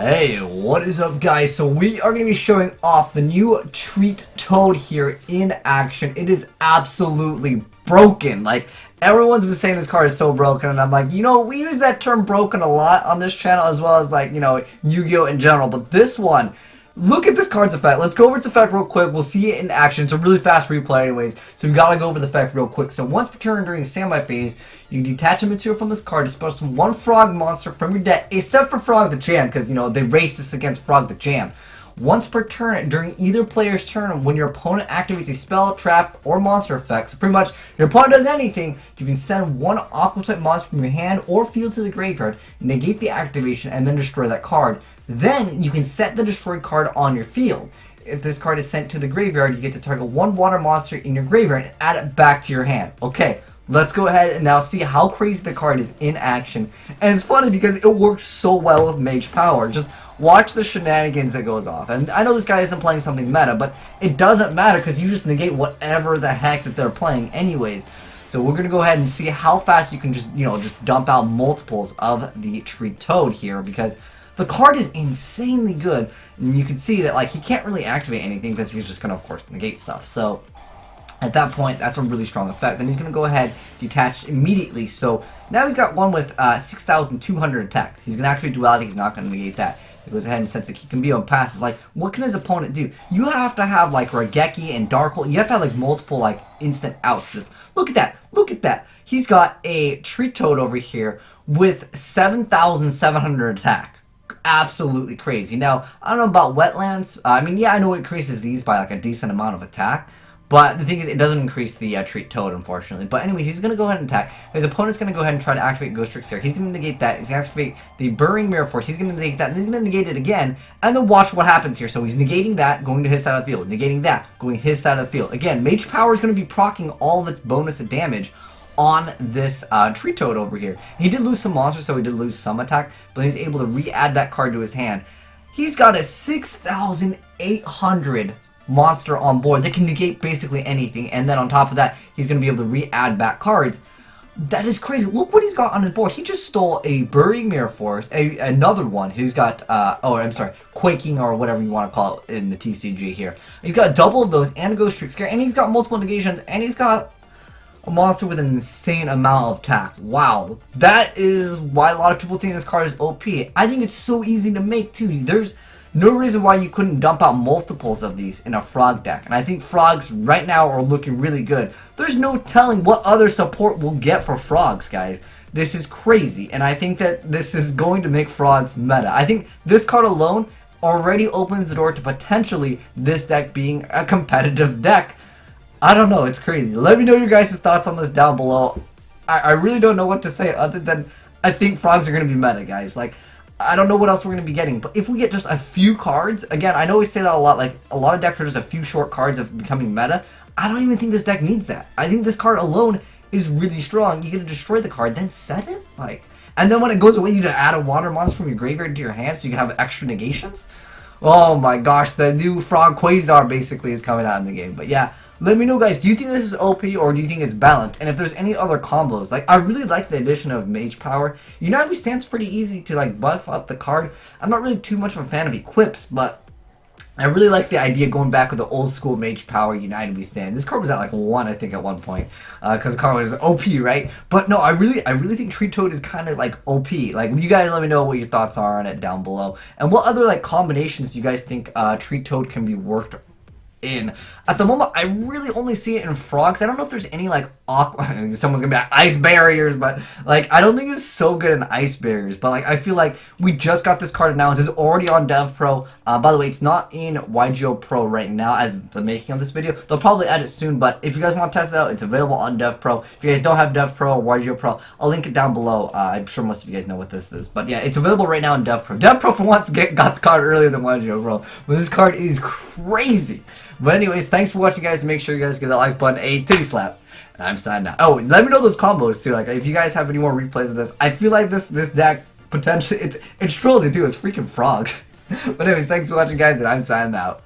Hey, what is up guys? So we are going to be showing off the new Treat Toad here in action. It is absolutely broken. Like, everyone's been saying this card is so broken, and I'm like, we use that term broken a lot on this channel, as well as like, Yu-Gi-Oh! In general, but this one, look at this card's effect. Let's go over its effect real quick. We'll see it in action. It's a really fast replay anyways, so we gotta go over the effect real quick. So once per turn during standby phase, you can detach a material from this card to spell some one frog monster from your deck, except for Frog the Jam, because, they race this against Frog the Jam. Once per turn during either player's turn, when your opponent activates a spell, trap, or monster effect, so pretty much your opponent does anything, you can send one aqua type monster from your hand or field to the graveyard, negate the activation, and then destroy that card. Then you can set the destroyed card on your field. If this card is sent to the graveyard, you get to target one water monster in your graveyard and add it back to your hand. Okay, let's go ahead and now see how crazy the card is in action. And it's funny because it works so well with Mage Power. Just watch the shenanigans that goes off. And I know this guy isn't playing something meta, but it doesn't matter because you just negate whatever the heck that they're playing anyways. So we're going to go ahead and see how fast you can just dump out multiples of the Treat Toad here, because the card is insanely good. And you can see that he can't really activate anything because he's just going to, of course, negate stuff. So at that point, that's a really strong effect. Then he's going to go ahead, detach immediately. So now he's got one with 6,200 attack. He's going to activate duality. He's not going to negate that. He goes ahead and sets a Kikambi and passes. What can his opponent do? You have to have Raigeki and Darkhold. You have to have multiple instant outs. Look at that. Look at that. He's got a Treat Toad over here with 7,700 attack. Absolutely crazy. Now, I don't know about Wetlands. I know it increases these by a decent amount of attack. But the thing is, it doesn't increase the Treat Toad, unfortunately. But anyways, he's going to go ahead and attack. His opponent's going to go ahead and try to activate Ghost Trick here. He's going to negate that. He's going to activate the Burning Mirror Force. He's going to negate that. And he's going to negate it again. And then watch what happens here. So he's negating that, going to his side of the field. Negating that, going to his side of the field. Again, Mage Power is going to be proccing all of its bonus damage on this Treat Toad over here. He did lose some monsters, so he did lose some attack. But he's able to re-add that card to his hand. He's got a 6,800 monster on board that can negate basically anything, and then on top of that, he's going to be able to re-add back cards. That is crazy. Look what he's got on his board. He just stole a Burying Mirror Force, another one who's got, Quaking or whatever you want to call it in the TCG here. He's got double of those, and a Ghost Trick Scare, and he's got multiple negations, and he's got a monster with an insane amount of attack. Wow. That is why a lot of people think this card is OP. I think it's so easy to make, too. There's no reason why you couldn't dump out multiples of these in a frog deck. And I think frogs right now are looking really good. There's no telling what other support we'll get for frogs, guys. This is crazy. And I think that this is going to make frogs meta. I think this card alone already opens the door to potentially this deck being a competitive deck. I don't know. It's crazy. Let me know your guys' thoughts on this down below. I really don't know what to say other than I think frogs are going to be meta, guys. I don't know what else we're going to be getting, but if we get just a few cards, again, I know we say that a lot, a lot of decks are just a few short cards of becoming meta. I don't even think this deck needs that. I think this card alone is really strong. You get to destroy the card, then set it, and then when it goes away, you to add a water monster from your graveyard to your hand so you can have extra negations. Oh my gosh, the new Frog Quasar basically is coming out in the game, but yeah. Let me know, guys, do you think this is OP or do you think it's balanced? And if there's any other combos, I really like the addition of Mage Power. United We Stand's pretty easy to, buff up the card. I'm not really too much of a fan of equips, but I really like the idea going back with the old school Mage Power United We Stand. This card was at 1, I think, at one point, because the card was OP, right? But no, I really think Treat Toad is kind of OP. You guys let me know what your thoughts are on it down below. And what other combinations do you guys think Treat Toad can be worked in? At the moment, I really only see it in frogs. I don't know if there's any aqua. Someone's gonna be ice barriers, but I don't think it's so good in ice barriers. But I feel we just got this card announced. It's already on DevPro. By the way, it's not in YGO Pro right now as the making of this video. They'll probably add it soon. But if you guys want to test it out, it's available on DevPro. If you guys don't have DevPro or YGO Pro, I'll link it down below. I'm sure most of you guys know what this is. But yeah, it's available right now on DevPro. DevPro for once got the card earlier than YGO Pro. But this card is crazy. But anyways, thanks for watching, guys. Make sure you guys give that like button a titty slap. And I'm signing out. Oh, let me know those combos too. If you guys have any more replays of this, I feel like this deck potentially it's Trilzy too. It's freaking frogs. But anyways, thanks for watching, guys, and I'm signing out.